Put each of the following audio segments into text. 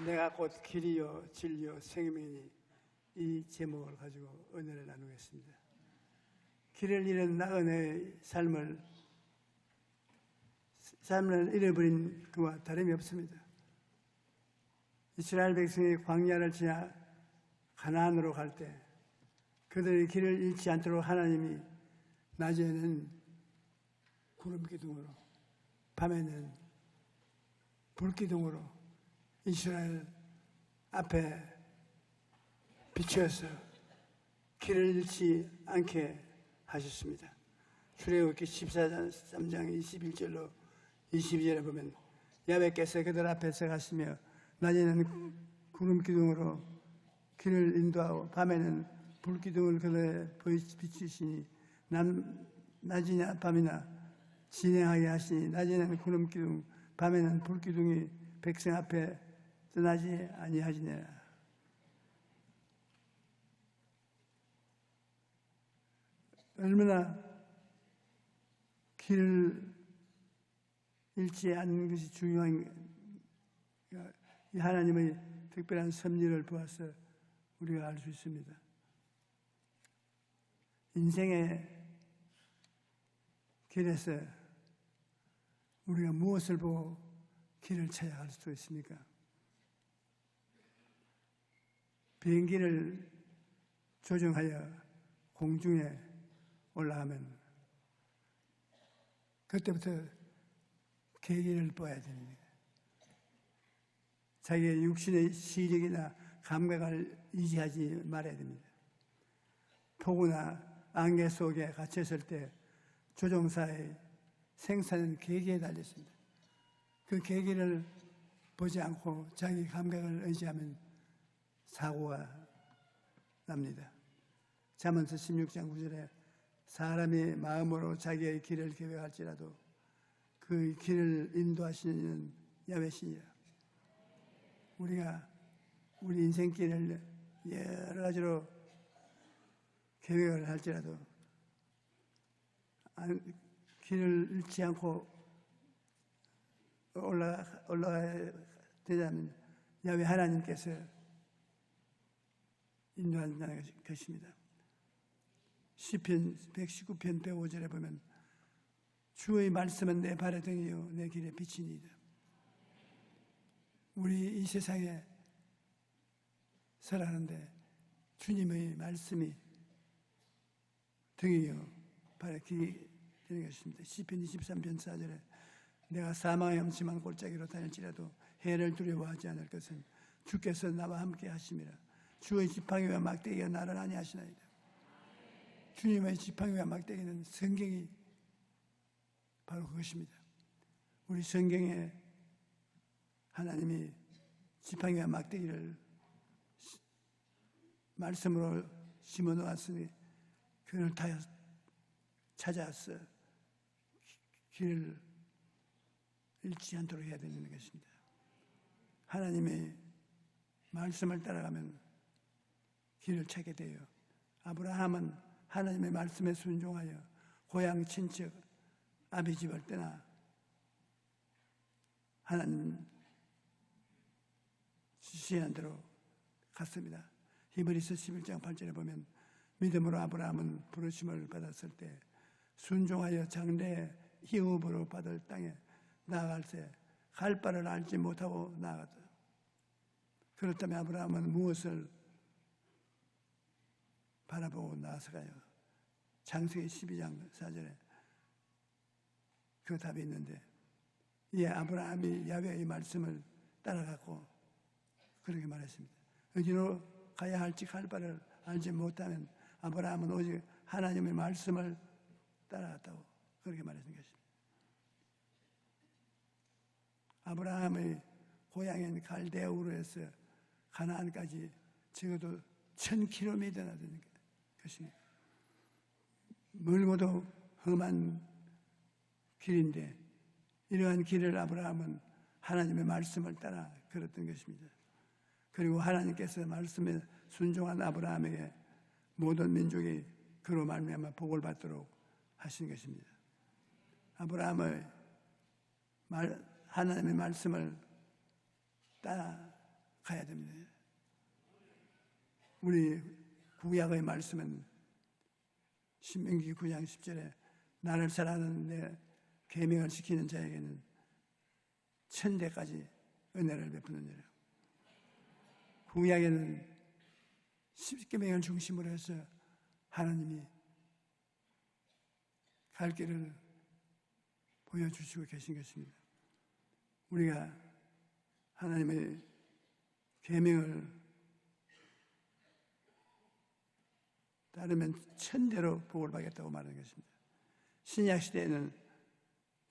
내가 곧 길이요 진리요 생명이니 이 제목을 가지고 은혜를 나누겠습니다. 길을 잃은 나그네의 삶을 잃어버린 그와 다름이 없습니다. 이스라엘 백성이 광야를 지나 가나안으로 갈 때 그들의 길을 잃지 않도록 하나님이 낮에는 구름 기둥으로 밤에는 불 기둥으로 이스라엘 앞에 비추어서 길을 잃지 않게 하셨습니다. 출애굽기 13장 21절로 22절에 보면 야훼께서 그들 앞에서 가시며 낮에는 구름 기둥으로 길을 인도하고 밤에는 불 기둥을 그들에 비추시니 낮이나 밤이나 진행하게 하시니 낮에는 구름 기둥 밤에는 불 기둥이 백성 앞에 떠나지 아니하시니라. 얼마나 길을 잃지 않는 것이 중요한 이 하나님의 특별한 섭리를 보아서 우리가 알 수 있습니다. 인생의 길에서 우리가 무엇을 보고 길을 찾아갈 수 있습니까? 비행기를 조종하여 공중에 올라가면 그때부터 계기를 봐야 됩니다. 자기의 육신의 시력이나 감각을 의지하지 말아야 됩니다. 폭우나 안개 속에 갇혔을 때 조종사의 생사는 계기에 달렸습니다. 그 계기를 보지 않고 자기 감각을 의지하면 사고가 납니다. 잠언서 16장 9절에 사람이 마음으로 자기의 길을 계획할지라도 그 길을 인도하시는 이는 야훼시니라. 우리가 우리 인생길을 여러 가지로 계획을 할지라도 길을 잃지 않고 올라가야 되자면 야훼 하나님께서 인도한다는 것입니다. 시편 119편 105절에 보면 주의 말씀은 내 발의 등이요 내 길의 빛이니이다. 우리 이 세상에 살아가는데 주님의 말씀이 등이요 발의 길이 되는 것입니다. 시편 23편 4절에 내가 사망의 엄침한 골짜기로 다닐지라도 해를 두려워하지 않을 것은 주께서 나와 함께 하심이라. 주의 지팡이와 막대기가 나를 안위하시나이다. 주님의 지팡이와 막대기는 성경이 바로 그것입니다. 우리 성경에 하나님이 지팡이와 막대기를 말씀으로 심어 놓았으니 그를 타여 찾아서 길을 잃지 않도록 해야 되는 것입니다. 하나님의 말씀을 따라가면 길을 찾게 돼요. 아브라함은 하나님의 말씀에 순종하여 고향 친척 아비 집을 떠나 하나님 지시한 대로 갔습니다. 히브리서 11장 8절에 보면 믿음으로 아브라함은 부르심을 받았을 때 순종하여 장래 희업으로 받을 땅에 나아갈 때 갈 바를 알지 못하고 나아갔다. 그렇다면 아브라함은 무엇을 바라보고 나아서가요? 창세기 12장 4절에 그 답이 있는데 이 아브라함이 야훼의 말씀을 따라갔고 그렇게 말했습니다. 어디로 가야 할지 갈 바를 알지 못하면 아브라함은 오직 하나님의 말씀을 따라갔다고 그렇게 말했는 것입니다. 아브라함의 고향인 갈대아 우르에서 가나안까지 적어도 1000km나 되는 것입니다. 멀고도 험한 길인데 이러한 길을 아브라함은 하나님의 말씀을 따라 걸었던 것입니다. 그리고 하나님께서 말씀에 순종한 아브라함에게 모든 민족이 그로 말미암아 복을 받도록 하신 것입니다. 아브라함의 하나님의 말씀을 따라 가야 됩니다. 우리 구약의 말씀은 신명기 9장 10절에 나를 사랑하는 내 계명을 지키는 자에게는 천대까지 은혜를 베푸느니라. 구약에는 십계명을 중심으로 해서 하나님이 갈 길을 보여주시고 계신 것입니다. 우리가 하나님의 계명을 따르면 천대로 복을 받겠다고 말하는 것입니다. 신약 시대에는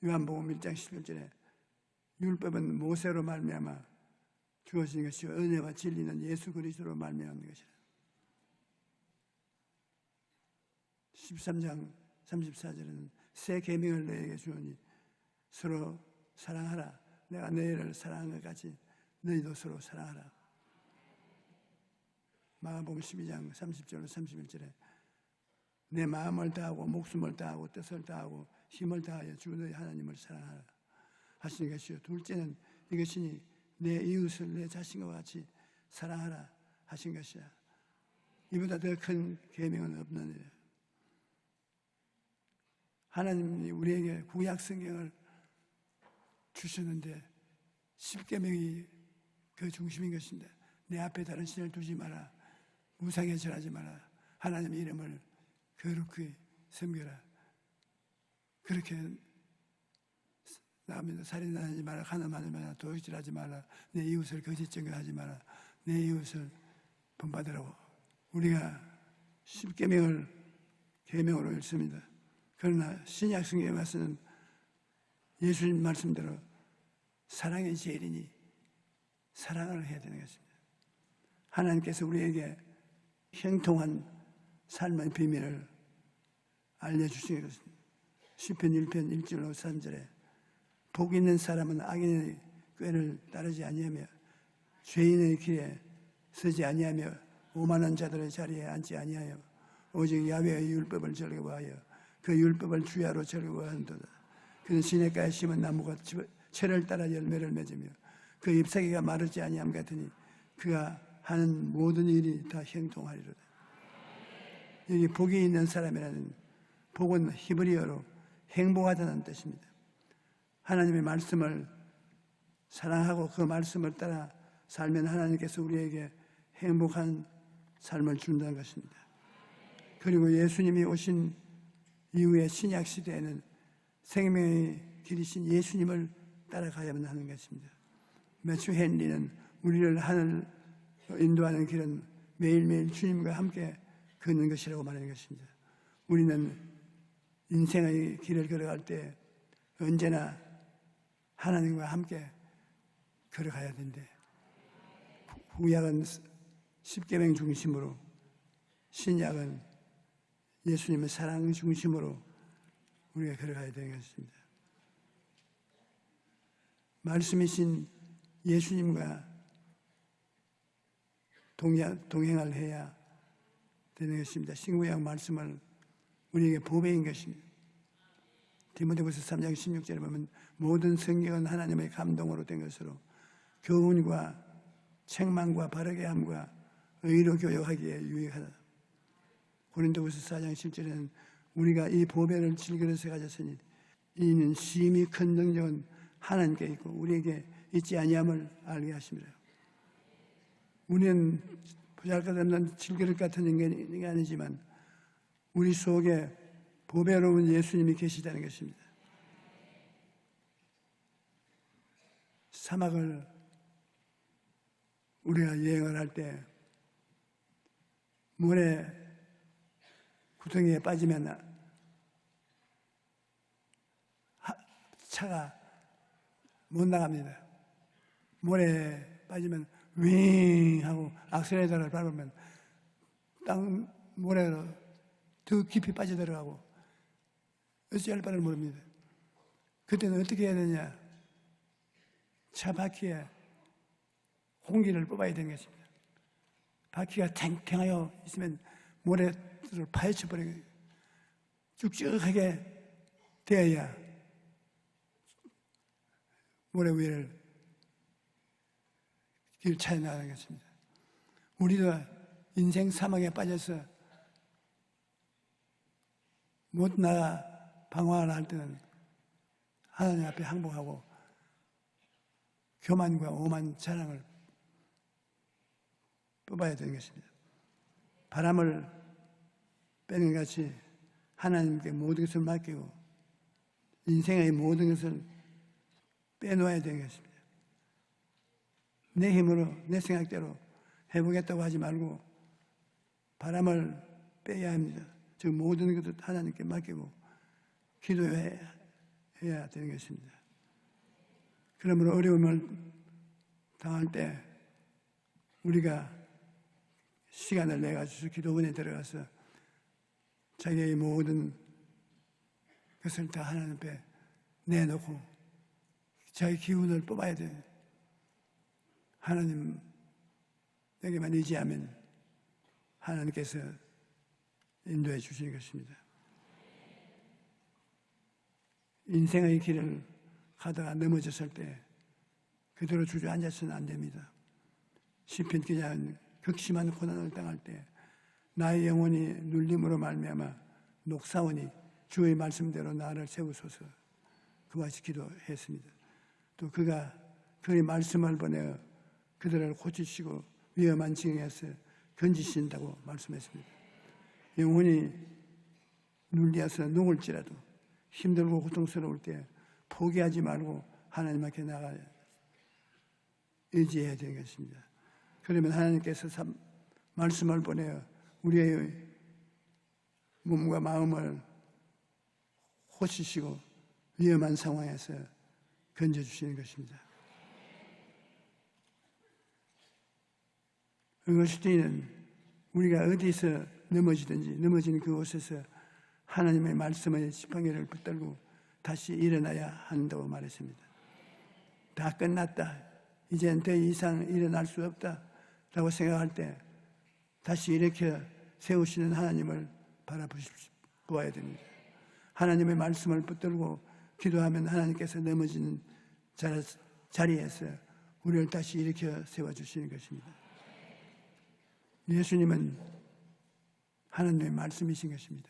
요한복음 1장 11절에 율법은 모세로 말미암아 주어진 것이요 은혜와 진리는 예수 그리스도로 말미암는 것이라. 13장 34절에는 새 계명을 너희에게 주오니 서로 사랑하라. 내가 너희를 사랑한 것 같이 너희도 서로 사랑하라. 마가복음 12장 30절로 31절에 내 마음을 다하고 목숨을 다하고 뜻을 다하고 힘을 다하여 주 너희 하나님을 사랑하라 하시는 것이요 둘째는 이것이니 내 이웃을 내 자신과 같이 사랑하라 하신 것이야. 이보다 더 큰 계명은 없느니라. 하나님이 우리에게 구약 성경을 주셨는데 십계명이 그 중심인 것입니다. 내 앞에 다른 신을 두지 마라. 우상에 절하지 마라. 하나님의 이름을 거룩히 섬겨라. 그렇게 나옵니다. 살인하지 마라. 간음하지 마라. 도둑질하지 마라. 내 이웃을 거짓 증거하지 마라. 내 이웃을 본받으라고. 우리가 십계명을 계명으로 읽습니다. 그러나 신약 성경에 와서는 예수님 말씀대로 사랑이 제일이니 사랑을 해야 되는 것입니다. 하나님께서 우리에게 형통한 삶의 비밀을 알려주신 것입니다. 시편 1편 1절로 3절에 복 있는 사람은 악인의 꾀를 따르지 아니하며 죄인의 길에 서지 아니하며 오만한 자들의 자리에 앉지 아니하여 오직 야훼의 율법을 즐거워하여 그 율법을 주야로 즐거워한도다. 그는 시냇가에 심은 나무가 철을 따라 열매를 맺으며 그 잎사귀가 마르지 아니함 같으니 그가 하는 모든 일이 다 형통하리로다. 여기 복이 있는 사람이라는 복은 히브리어로 행복하다는 뜻입니다. 하나님의 말씀을 사랑하고 그 말씀을 따라 살면 하나님께서 우리에게 행복한 삶을 준다는 것입니다. 그리고 예수님이 오신 이후에 신약 시대에는 생명의 길이신 예수님을 따라가야만 하는 것입니다. 매추 헨리는 우리를 하늘 인도하는 길은 매일매일 주님과 함께 걷는 것이라고 말하는 것입니다. 우리는 인생의 길을 걸어갈 때 언제나 하나님과 함께 걸어가야 되는데 구약은 십계명 중심으로 신약은 예수님의 사랑 중심으로 우리가 걸어가야 되는 것입니다. 말씀이신 예수님과 동행을 해야 되는 것입니다. 신구약 말씀을 우리에게 보배인 것입니다. 디모데후서 3장 16절에 보면 모든 성경은 하나님의 감동으로 된 것으로 교훈과 책망과 바르게 함과 의로 교육하기에 유익하다. 고린도후서 4장 10절에는 우리가 이 보배를 질그릇에 가졌으니 이는 심히 큰 능력은 하나님께 있고 우리에게 있지 아니함을 알게 하십니다. 우리는 보잘것없는 질그릇 같은 인간이 아니지만 우리 속에 보배로운 예수님이 계시다는 것입니다. 사막을 우리가 여행을 할 때 모래 구덩이에 빠지면 차가 못 나갑니다. 모래에 빠지면 윙 하고 악셀레이터를 밟으면 땅 모래로 더 깊이 빠져들어가고 어찌할 바를 모릅니다. 그때는 어떻게 해야 되냐? 차 바퀴에 공기를 뽑아야 되는 것입니다. 바퀴가 탱탱하여 있으면 모래를 파헤쳐버리고 쭉쭉하게 되어야 모래 위를 길을 찾아 나가는 것입니다. 우리도 인생 사막에 빠져서 못 나가 방황을 할 때는 하나님 앞에 항복하고 교만과 오만 자랑을 뽑아야 되는 것입니다. 바람을 빼는 같이 하나님께 모든 것을 맡기고 인생의 모든 것을 빼놓아야 되는 것입니다. 내 힘으로 내 생각대로 해보겠다고 하지 말고 바람을 빼야 합니다. 즉 모든 것을 하나님께 맡기고 기도해야 되는 것입니다. 그러므로 어려움을 당할 때 우리가 시간을 내가지고 기도원에 들어가서 자기의 모든 것을 다 하나님 앞에 내놓고 자기 기운을 뽑아야 돼요. 하나님에게만 의지하면 하나님께서 인도해 주시는 것입니다. 인생의 길을 가다가 넘어졌을 때 그대로 주저앉아서는 안 됩니다. 시편 기자는 극심한 고난을 당할 때 나의 영혼이 눌림으로 말미암아 녹사오니 주의 말씀대로 나를 세우소서 그와 같이 기도했습니다. 또 그가 그의 말씀을 보내어 그들을 고치시고 위험한 지경에서 건지신다고 말씀했습니다. 영혼이 눌려서 녹을지라도 힘들고 고통스러울 때 포기하지 말고 하나님 앞에 나가 의지해야 되는 것입니다. 그러면 하나님께서 말씀을 보내어 우리의 몸과 마음을 고치시고 위험한 상황에서 건져주시는 것입니다. 어거스틴은 우리가 어디서 넘어지든지 넘어지는 그곳에서 하나님의 말씀의 지팡이를 붙들고 다시 일어나야 한다고 말했습니다. 다 끝났다. 이젠 더 이상 일어날 수 없다. 라고 생각할 때 다시 일으켜 세우시는 하나님을 바라보아야 됩니다. 하나님의 말씀을 붙들고 기도하면 하나님께서 넘어지는 자리에서 우리를 다시 일으켜 세워주시는 것입니다. 예수님은 하나님의 말씀이신 것입니다.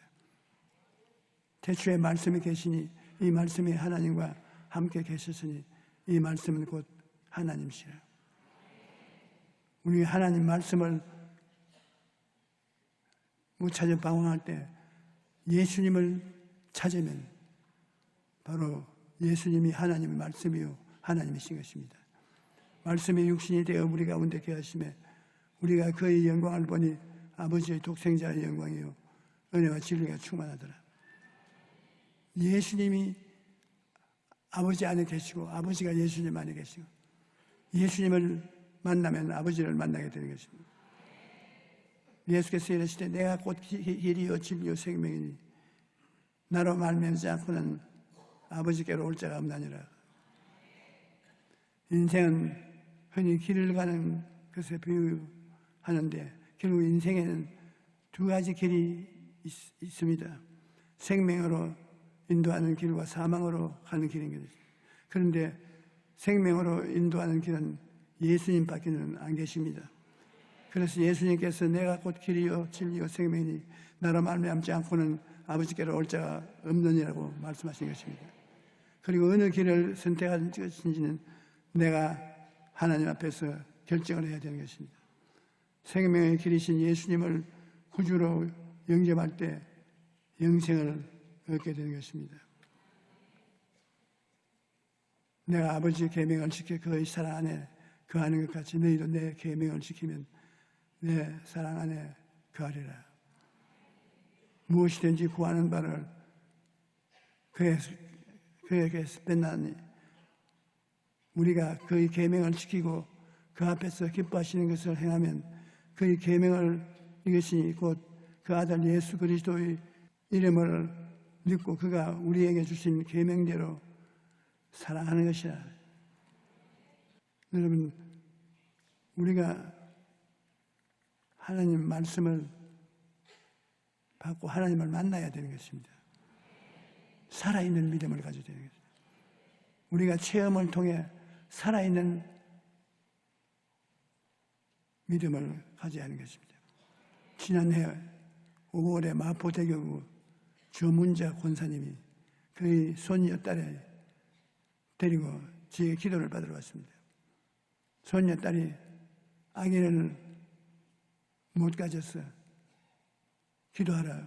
태초에 말씀이 계시니 이 말씀이 하나님과 함께 계셨으니 이 말씀은 곧 하나님이시라. 우리 하나님 말씀을 못 찾아 방황할 때 예수님을 찾으면 바로 예수님이 하나님의 말씀이요 하나님이신 것입니다. 말씀이 육신이 되어 우리 가운데 계하심에 우리가 그의 영광을 보니 아버지의 독생자의 영광이요 은혜와 진리가 충만하더라. 예수님이 아버지 안에 계시고 아버지가 예수님 안에 계시고 예수님을 만나면 아버지를 만나게 되는 것입니다. 예수께서 이르시되 내가 곧 길이요 진리요 생명이니 나로 말미암지 않고는 아버지께로 올 자가 없나니라. 인생은 흔히 길을 가는 것에 비유하는데 결국 인생에는 두 가지 길이 있습니다. 생명으로 인도하는 길과 사망으로 가는 길인 것이죠. 그런데 생명으로 인도하는 길은 예수님밖에는 안 계십니다. 그래서 예수님께서 내가 곧 길이요 진리요 생명이니 나로 말미암지 않고는 아버지께로 올 자가 없느니라고 말씀하신 것입니다. 그리고 어느 길을 선택할 것인지는 내가 하나님 앞에서 결정을 해야 되는 것입니다. 생명의 길이신 예수님을 구주로 영접할 때 영생을 얻게 되는 것입니다. 내가 아버지의 계명을 지켜 그의 사랑 안에 거하는 것 같이 너희도 내 계명을 지키면 내 사랑 안에 거하리라. 무엇이든지 구하는 바를 그에게서 뺏나니 우리가 그의 계명을 지키고 그 앞에서 기뻐하시는 것을 행하면 그의 계명을 이것이 곧 그 아들 예수 그리스도의 이름을 믿고 그가 우리에게 주신 계명대로 사랑하는 것이라. 여러분, 우리가 하나님 말씀을 받고 하나님을 만나야 되는 것입니다. 살아있는 믿음을 가져야 되는 것입니다. 우리가 체험을 통해 살아있는 믿음을 가져야 하는 것입니다. 지난해 5월에 마포대교구 조문자 권사님이 그의 손녀딸을 데리고 제 기도를 받으러 왔습니다. 손녀딸이 아기를 못 가져서 기도하러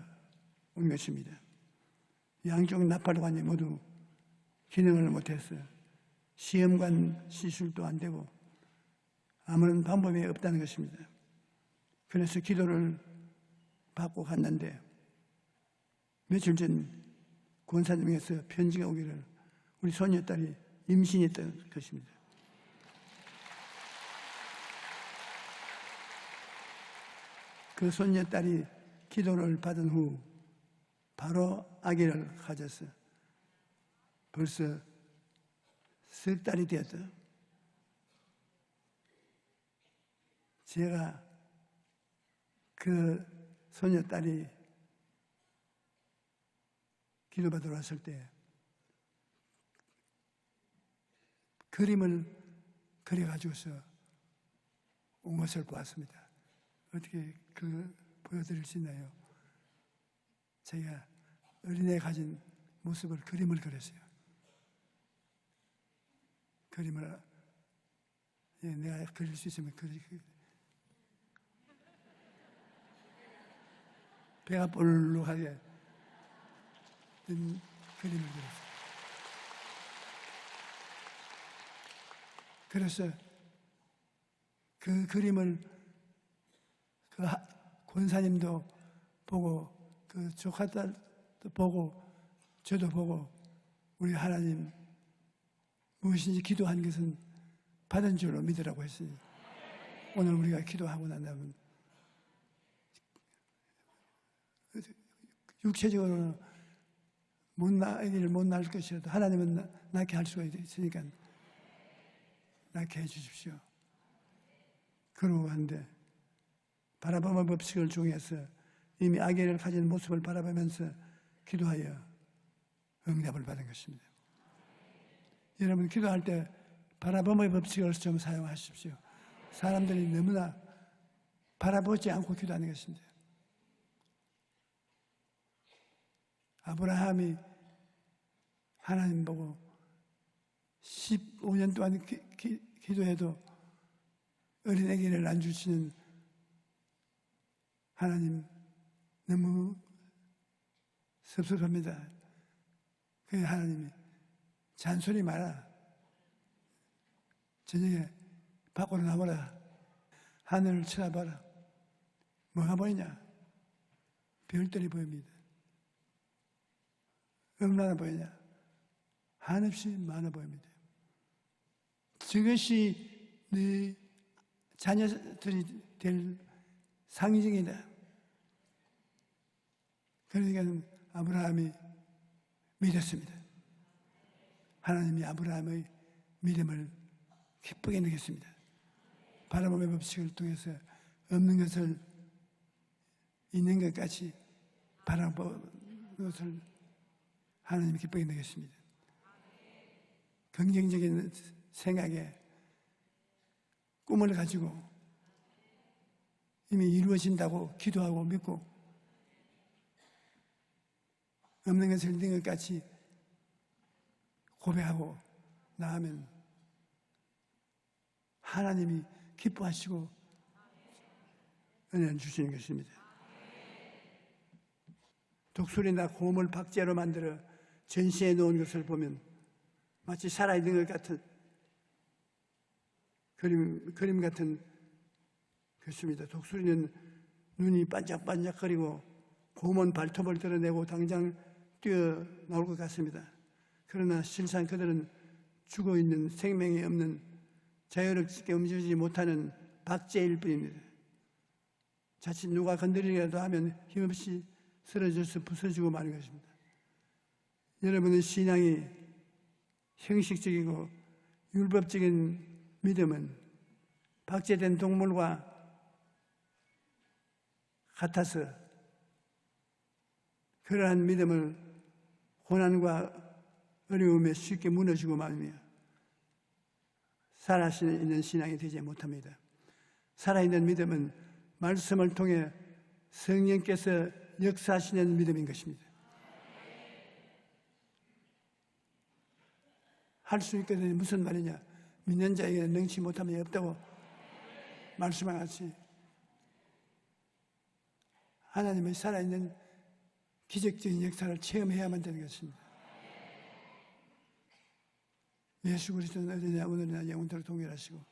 온 것입니다. 양쪽 나팔관이 모두 기능을 못해서 시험관 시술도 안 되고 아무런 방법이 없다는 것입니다. 그래서 기도를 받고 갔는데 며칠 전 권사님에게서 편지가 오기를 우리 손녀딸이 임신했던 것입니다. 그 손녀딸이 기도를 받은 후 바로 아기를 가져서 벌써 석 달이 되었다. 제가 그 손녀딸이 기도받으러 왔을 때 그림을 그려가지고서 온 것을 보았습니다. 어떻게 보여드릴 수 있나요? 제가 어린애 가진 모습을 그림을 그렸어요. 그림을 내가 그릴 수 있으면 배가 볼록하게 된 그림을 그렸어요. 그래서 그 그림을 그 권사님도 보고 그 조카딸도 보고 저도 보고 우리 하나님 무엇인지 기도한 것은 받은 줄로 믿으라고 했으니 오늘 우리가 기도하고 난다면 육체적으로는 아기를 못 낳을 것이라도 하나님은 낳게 할 수가 있으니까 낳게 해주십시오. 그러고 한데 바라보는 법칙을 중에서 이미 아기를 가진 모습을 바라보면서 기도하여 응답을 받은 것입니다. 여러분 기도할 때 바라봄의 법칙을 좀 사용하십시오. 사람들이 너무나 바라보지 않고 기도하는 것입니다. 아브라함이 하나님 보고 15년 동안 기도해도 어린아기를 안 주시는 하나님 너무 섭섭합니다. 그 하나님이 잔소리 마라. 저녁에 밖으로 나와라. 하늘을 쳐다봐라. 뭐가 보이냐? 별들이 보입니다. 얼마나 보이냐? 한없이 많아 보입니다. 저것이 네 자녀들이 될 상징이다. 그러니까 아브라함이 믿었습니다. 하나님이 아브라함의 믿음을 기쁘게 느꼈습니다. 바라봄의 법칙을 통해서 없는 것을 있는 것 같이 바라보는 것을 하나님이 기쁘게 느꼈습니다. 긍정적인 생각에 꿈을 가지고 이미 이루어진다고 기도하고 믿고 없는 것을 있는 것 같이 고백하고 나가면 하나님이 기뻐하시고 은혜를 주시는 것입니다. 독수리나 곰을 박제로 만들어 전시해 놓은 것을 보면 마치 살아있는 것 같은 그림 같은 것입니다. 독수리는 눈이 반짝반짝거리고 곰은 발톱을 드러내고 당장 뛰어나올 것 같습니다. 그러나 실상 그들은 죽어있는 생명이 없는 자유롭게 움직이지 못하는 박제일 뿐입니다. 자칫 누가 건드리려도 하면 힘없이 쓰러져서 부서지고 마는 것입니다. 여러분의 신앙이 형식적이고 율법적인 믿음은 박제된 동물과 같아서 그러한 믿음을 고난과 어려움에 쉽게 무너지고 말며 살아있는 신앙이 되지 못합니다. 살아있는 믿음은 말씀을 통해 성령께서 역사하시는 믿음인 것입니다. 할 수 있거든요. 무슨 말이냐? 믿는 자에게는 능치 못함이 없다고 말씀과 같이 하나님의 살아있는 기적적인 역사를 체험해야만 되는 것입니다. 예수 그리스도는 어제나 오늘이나 영원토록 동일하시고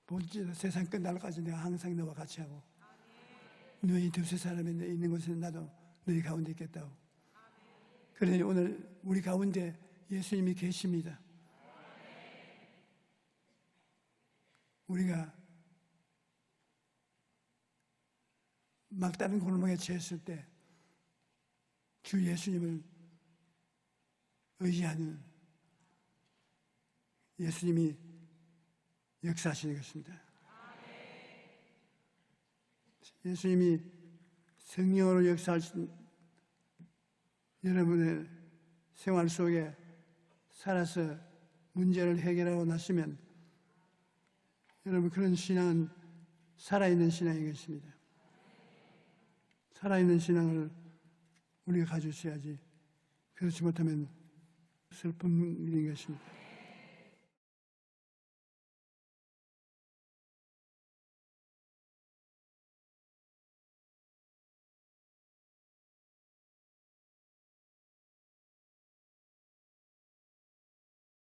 본질은 세상 끝날까지 내가 항상 너와 같이 하고 너희 두세 사람이 있는 곳에 나도 너희 가운데 있겠다고. 그러니 오늘 우리 가운데 예수님이 계십니다. 우리가 막다른 골목에 처했을 때 주 예수님을 의지하는 예수님이 역사하시는 것입니다. 예수님이 성령으로 역사하신 여러분의 생활 속에 살아서 문제를 해결하고 나시면 여러분 그런 신앙은 살아있는 신앙인 것입니다. 살아있는 신앙을 우리가 가지셔야지 그렇지 못하면 슬픈 일인 것입니다.